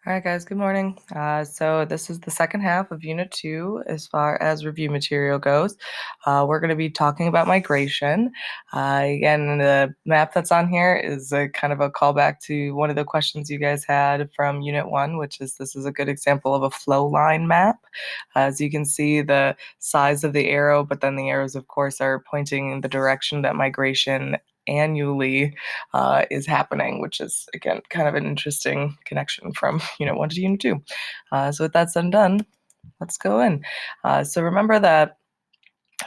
All right, guys, good morning. So this is the second half of Unit 2 as far as review material goes. We're going to be talking about migration. Again, the map that's on here is a kind of a callback to one of the questions you guys had from Unit 1, which is this is a good example of a flow line map. As you can see, the size of the arrow, but then the arrows, of course, are pointing in the direction that migration annually is happening, which is, again, kind of an interesting connection from Unit 1 to Unit 2. So with that said and done, let's go in. So remember that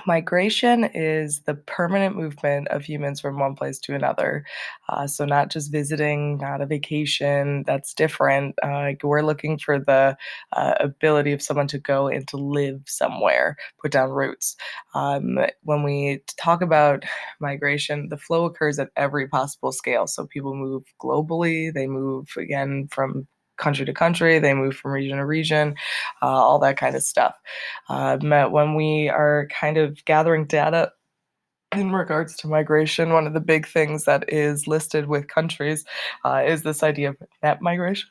migration is the permanent movement of humans from one place to another. So not just visiting, not a vacation, that's different. We're looking for the ability of someone to go and to live somewhere, put down roots. When we talk about migration, the flow occurs at every possible scale. So people move globally, they move again from country to country, they move from region to region, all that kind of stuff. When we are kind of gathering data in regards to migration, one of the big things that is listed with countries is this idea of net migration.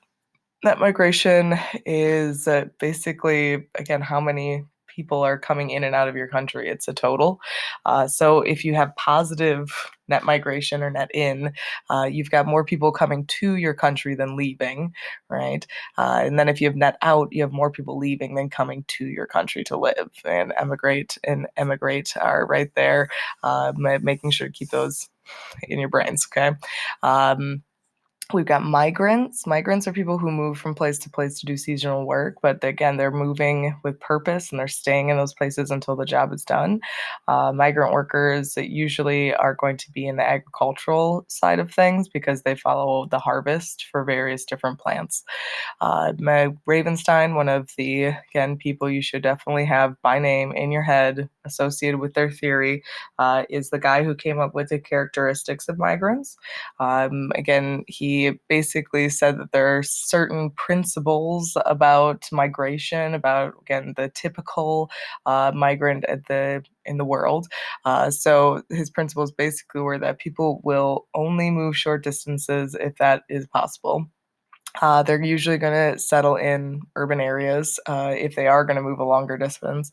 Net migration is basically, again, how many people are coming in and out of your country. It's a total. So if you have positive net migration or net in, you've got more people coming to your country than leaving, right? And then if you have net out, you have more people leaving than coming to your country to live. And emigrate are right there, making sure to keep those in your brains, okay? We've got migrants. Migrants are people who move from place to place to do seasonal work, but again, they're moving with purpose and they're staying in those places until the job is done. Migrant workers usually are going to be in the agricultural side of things because they follow the harvest for various different plants. Meg Ravenstein, one of the, again, people you should definitely have by name in your head associated with their theory, is the guy who came up with the characteristics of migrants. Again, he basically said that there are certain principles about migration, about, again, the typical migrant in the world. So his principles basically were that people will only move short distances if that is possible. They're usually going to settle in urban areas if they are going to move a longer distance.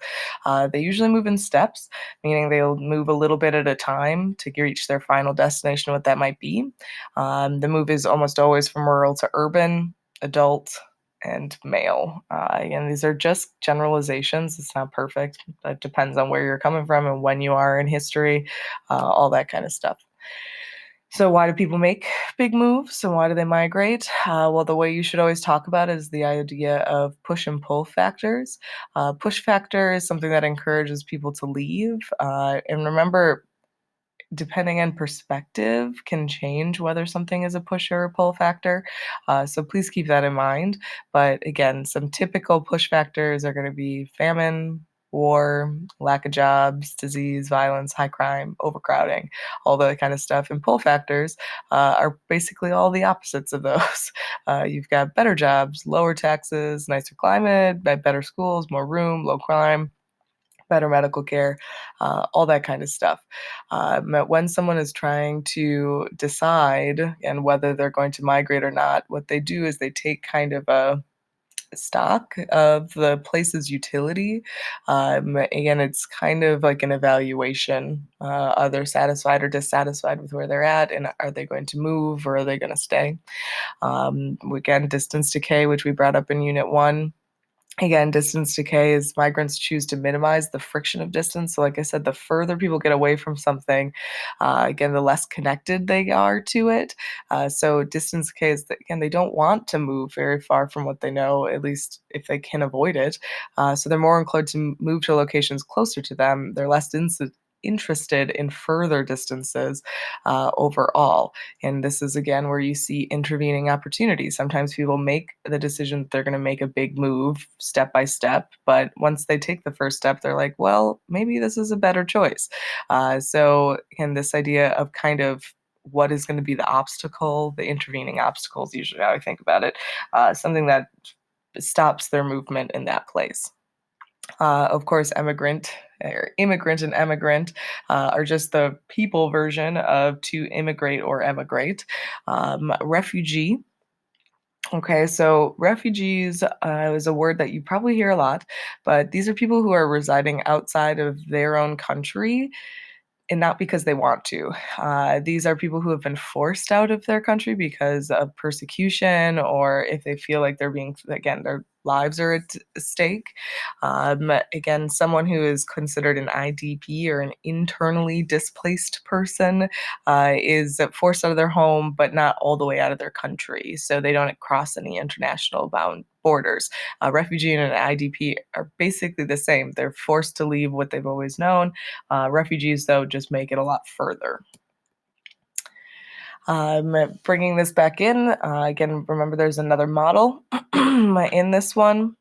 They usually move in steps, meaning they'll move a little bit at a time to reach their final destination, what that might be. The move is almost always from rural to urban, adult, and male. And these are just generalizations. It's not perfect. It depends on where you're coming from and when you are in history, all that kind of stuff. So why do people make big moves and why do they migrate? Well, the way you should always talk about it is the idea of push and pull factors. Push factor is something that encourages people to leave. And remember, depending on perspective, can change whether something is a push or a pull factor. So please keep that in mind. But again, some typical push factors are going to be famine, war, lack of jobs, disease, violence, high crime, overcrowding, all that kind of stuff. And pull factors are basically all the opposites of those. You've got better jobs, lower taxes, nicer climate, better schools, more room, low crime, better medical care, all that kind of stuff. When someone is trying to decide and whether they're going to migrate or not, what they do is they take kind of a stock of the place's utility. Again, it's kind of like an evaluation. Are they satisfied or dissatisfied with where they're at, and are they going to move or are they going to stay? Again, distance decay, which we brought up in Unit 1. Again, distance decay is migrants choose to minimize the friction of distance. So, like I said, the further people get away from something, again, the less connected they are to it. So, distance decay is that, again, they don't want to move very far from what they know, at least if they can avoid it. So, they're more inclined to move to locations closer to them. They're less interested in further distances overall. And this is again where you see intervening opportunities. Sometimes people make the decision that they're going to make a big move step by step, but once they take the first step, they're like, well, maybe this is a better choice. So, again, this idea of kind of what is going to be the obstacle, the intervening obstacles, usually how I think about it, something that stops their movement in that place. Of course, immigrant and emigrant are just the people version of to immigrate or emigrate. Refugee Okay, so refugees is a word that you probably hear a lot, but these are people who are residing outside of their own country and not because they want to. These are people who have been forced out of their country because of persecution, or if they feel like they're being, again, their lives are at stake. Again, someone who is considered an IDP or an internally displaced person is forced out of their home, but not all the way out of their country. So they don't cross any international borders. A refugee and an IDP are basically the same. They're forced to leave what they've always known. Refugees, though, just make it a lot further. Bringing this back in, again, remember there's another model in this one.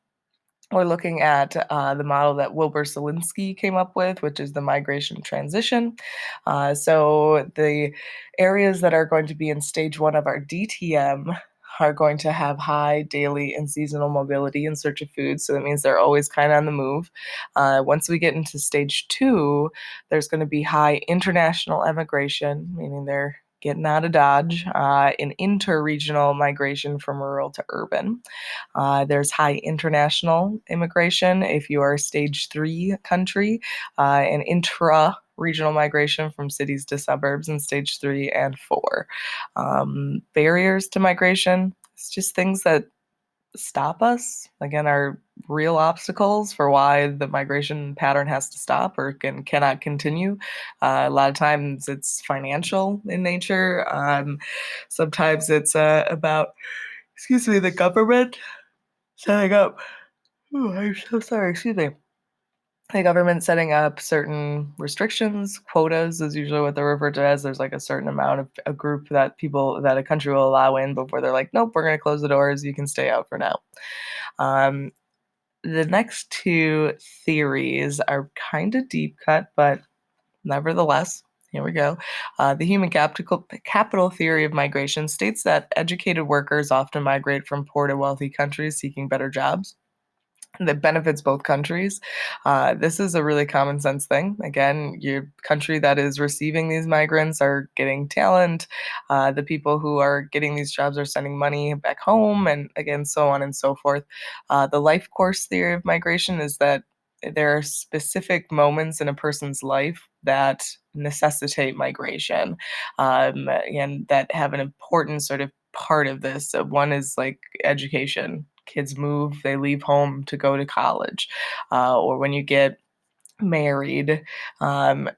We're looking at the model that Wilbur Zielinski came up with, which is the migration transition. So the areas that are going to be in stage one of our DTM are going to have high daily and seasonal mobility in search of food. So that means they're always kind of on the move. Once we get into stage two, there's going to be high international emigration, meaning they're getting out of Dodge, and interregional migration from rural to urban. There's high international immigration if you are a stage three country, and intra regional migration from cities to suburbs in stage three and four. Barriers to migration, it's just things that stop us, again, are real obstacles for why the migration pattern has to stop or cannot continue. A lot of times it's financial in nature. Sometimes it's about, excuse me, the government setting up. Oh, I'm so sorry. Excuse me. The government setting up certain restrictions, quotas is usually what they're referred to as. There's like a certain amount of a group that people that a country will allow in before they're like, nope, we're going to close the doors. You can stay out for now. Um, the next two theories are kind of deep cut, but nevertheless, here we go. The human capital theory of migration states that educated workers often migrate from poor to wealthy countries seeking better jobs that benefits both countries. This is a really common sense thing. Again, your country that is receiving these migrants are getting talent. The people who are getting these jobs are sending money back home, and again, so on and so forth. The life course theory of migration is that there are specific moments in a person's life that necessitate migration, and that have an important sort of part of this. One is like education. Kids move, they leave home to go to college, or when you get married, um,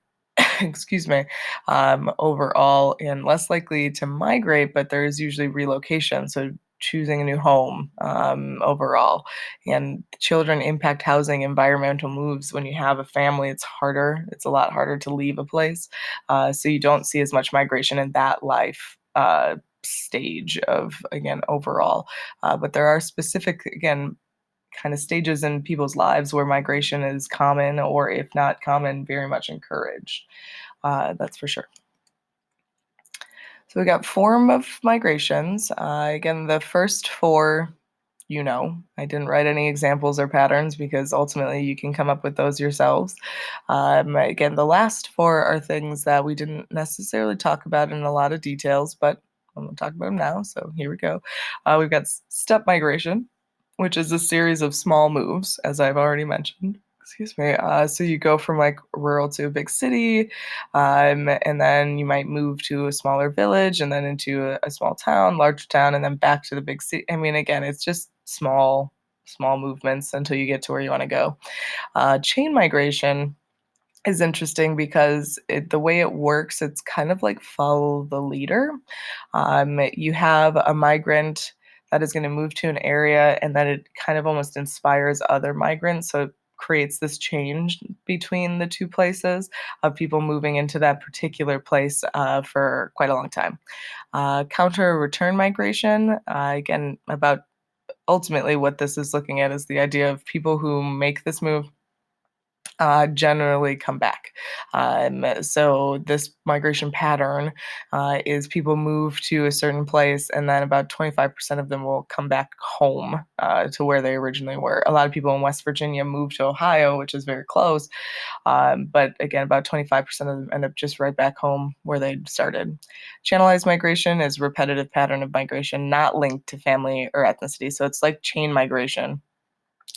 excuse me, overall, and less likely to migrate, but there is usually relocation. So choosing a new home overall. And children impact housing, environmental moves. When you have a family, it's harder. It's a lot harder to leave a place. So you don't see as much migration in that life. Stage of again overall, but there are specific again kind of stages in people's lives where migration is common, or if not common, very much encouraged. That's for sure. So we got form of migrations. Again, the first four, I didn't write any examples or patterns because ultimately you can come up with those yourselves. Again, the last four are things that we didn't necessarily talk about in a lot of details, but I'm going to talk about them now. So here we go. We've got step migration, which is a series of small moves, as I've already mentioned. Excuse me. So you go from like rural to a big city, and then you might move to a smaller village, and then into a small town, larger town, and then back to the big city. I mean, again, it's just small movements until you get to where you want to go. Chain migration is interesting because the way it works, it's kind of like follow the leader. You have a migrant that is going to move to an area, and then it kind of almost inspires other migrants. So it creates this change between the two places of people moving into that particular place for quite a long time. Counter return migration, again, about ultimately what this is looking at is the idea of people who make this move generally come back. So this migration pattern is people move to a certain place, and then about 25% of them will come back home to where they originally were. A lot of people in West Virginia move to Ohio, which is very close, but again, about 25% of them end up just right back home where they started. Channelized migration is a repetitive pattern of migration not linked to family or ethnicity. So it's like chain migration,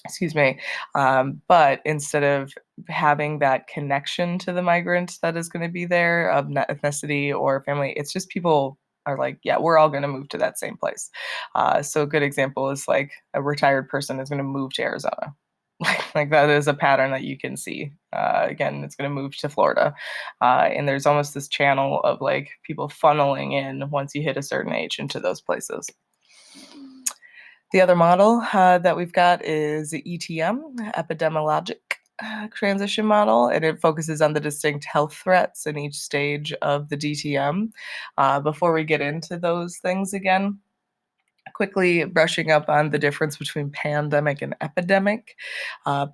excuse me. But instead of having that connection to the migrant that is going to be there of ethnicity or family, it's just people are like, yeah, we're all going to move to that same place. So a good example is like a retired person is going to move to Arizona. Like that is a pattern that you can see. Again, it's going to move to Florida. And there's almost this channel of like people funneling in once you hit a certain age into those places. The other model that we've got is ETM, epidemiologic transition model, and it focuses on the distinct health threats in each stage of the DTM. Before we get into those things again, quickly brushing up on the difference between pandemic and epidemic.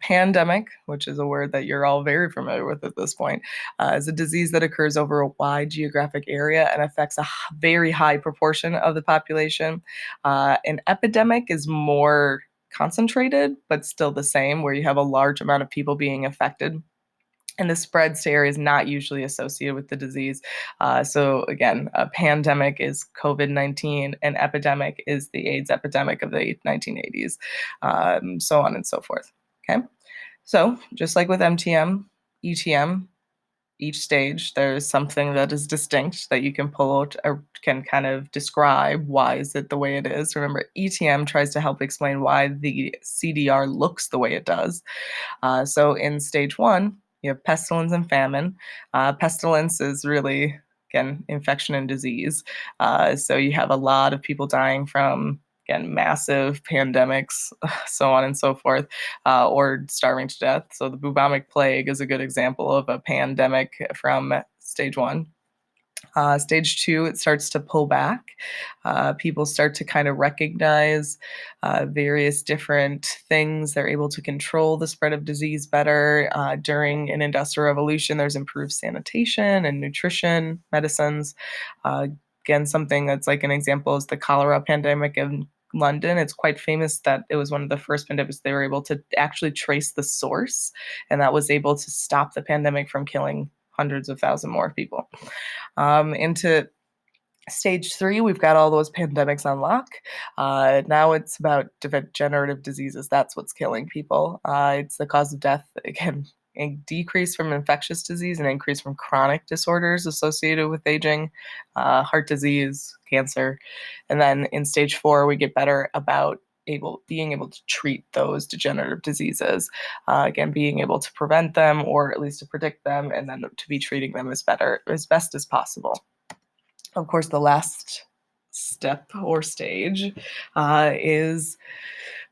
Pandemic, which is a word that you're all very familiar with at this point, is a disease that occurs over a wide geographic area and affects a very high proportion of the population. An epidemic is more concentrated, but still the same, where you have a large amount of people being affected, and the spreads to areas not usually associated with the disease. So again, a pandemic is COVID-19, an epidemic is the AIDS epidemic of the 1980s, so on and so forth. Okay, so just like with MTM, ETM, each stage there's something that is distinct that you can pull out or can kind of describe why is it the way it is. Remember, ETM tries to help explain why the CDR looks the way it does. So in stage one, you have pestilence and famine. Pestilence is really, again, infection and disease. So you have a lot of people dying from, again, massive pandemics, so on and so forth, or starving to death. So the bubonic plague is a good example of a pandemic from stage one. Stage two, it starts to pull back. People start to kind of recognize various different things. They're able to control the spread of disease better. During an industrial revolution, there's improved sanitation and nutrition, medicines. Again, something that's like an example is the cholera pandemic in London. It's quite famous that it was one of the first pandemics they were able to actually trace the source, and that was able to stop the pandemic from killing hundreds of thousands more people. Into stage three, we've got all those pandemics on lock. Now it's about degenerative diseases. That's what's killing people. It's the cause of death, again, a decrease from infectious disease and increase from chronic disorders associated with aging, heart disease, cancer. And then in stage four, we get better about being able to treat those degenerative diseases. Again, being able to prevent them or at least to predict them, and then to be treating them as best as possible. Of course, the last step or stage is,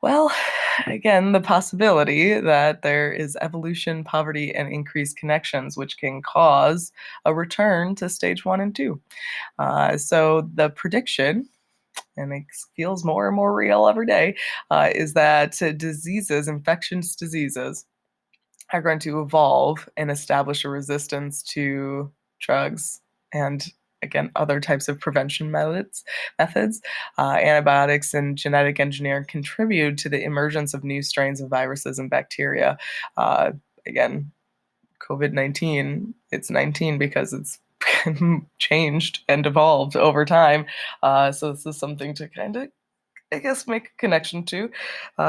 well, again, the possibility that there is evolution, poverty, and increased connections, which can cause a return to stage one and two. So the prediction, and it feels more and more real every day, is that diseases, infectious diseases, are going to evolve and establish a resistance to drugs and, again, other types of prevention methods. Antibiotics and genetic engineering contribute to the emergence of new strains of viruses and bacteria. Again, COVID-19, it's 19 because it's changed and evolved over time. So this is something to kind of, I guess, make a connection to.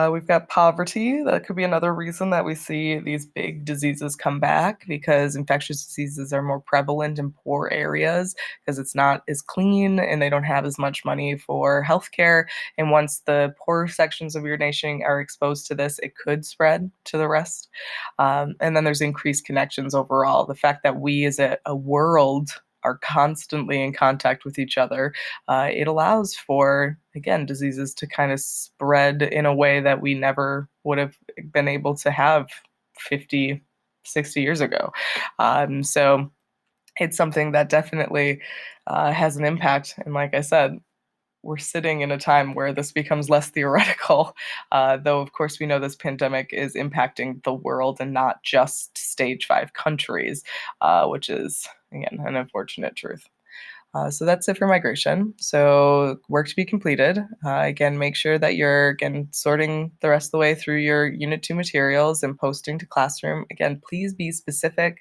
We've got poverty. That could be another reason that we see these big diseases come back, because infectious diseases are more prevalent in poor areas because it's not as clean and they don't have as much money for healthcare. And once the poor sections of your nation are exposed to this, it could spread to the rest. And then there's increased connections overall. The fact that we as a world are constantly in contact with each other, it allows for, again, diseases to kind of spread in a way that we never would have been able to have 50, 60 years ago. So it's something that definitely has an impact. And like I said, we're sitting in a time where this becomes less theoretical, though of course we know this pandemic is impacting the world and not just stage 5 countries, which is again an unfortunate truth. So that's it for migration. So work to be completed. Again, make sure that you're again sorting the rest of the way through your Unit 2 materials and posting to Classroom. Again, please be specific.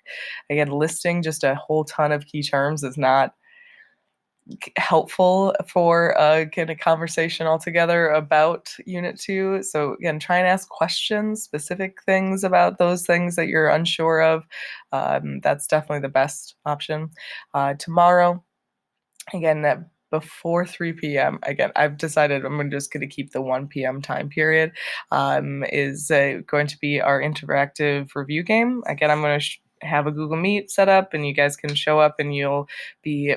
Again, listing just a whole ton of key terms is not helpful for get a conversation altogether about Unit 2. So again, try and ask questions, specific things about those things that you're unsure of. That's definitely the best option. Tomorrow, again, before 3 p.m. Again, I've decided I'm just going to keep the 1 p.m. time period. Is going to be our interactive review game. Again, I'm going to have a Google Meet set up, and you guys can show up, and you'll be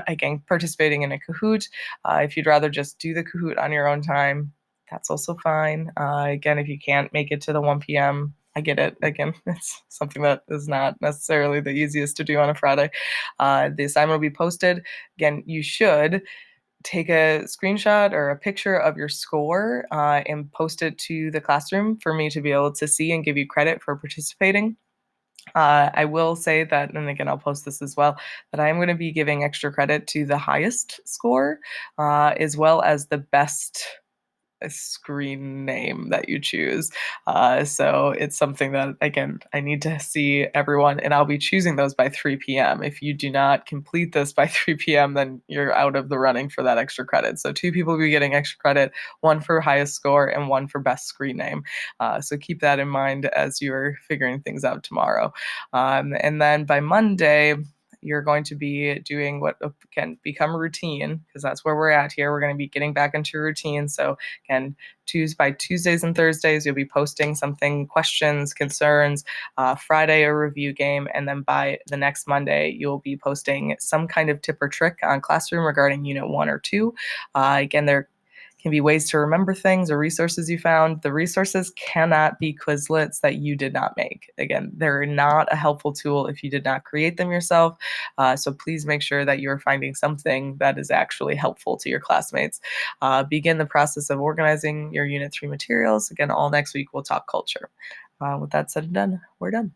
again participating in a Kahoot. If you'd rather just do the Kahoot on your own time, that's also fine. Again, if you can't make it to the 1 p.m., I get it. Again, it's something that is not necessarily the easiest to do on a Friday. The assignment will be posted. Again, you should take a screenshot or a picture of your score and post it to the classroom for me to be able to see and give you credit for participating. I will say that, and again, I'll post this as well, that I am going to be giving extra credit to the highest score as well as the best a screen name that you choose. So it's something that, again, I need to see everyone, and I'll be choosing those by 3 p.m. If you do not complete this by 3 p.m., then you're out of the running for that extra credit. So two people will be getting extra credit, one for highest score and one for best screen name. So keep that in mind as you're figuring things out tomorrow. And then by Monday, you're going to be doing what can become a routine, because that's where we're at here. We're going to be getting back into a routine. So again, by Tuesdays and Thursdays, you'll be posting something, questions, concerns. Friday, a review game, and then by the next Monday, you'll be posting some kind of tip or trick on Classroom regarding Unit 1 or 2. Again, there can be ways to remember things or resources you found. The resources cannot be Quizlets that you did not make. Again, they're not a helpful tool if you did not create them yourself. So please make sure that you're finding something that is actually helpful to your classmates. Begin the process of organizing your Unit 3 materials. Again, all next week we'll talk culture. With that said and done, we're done.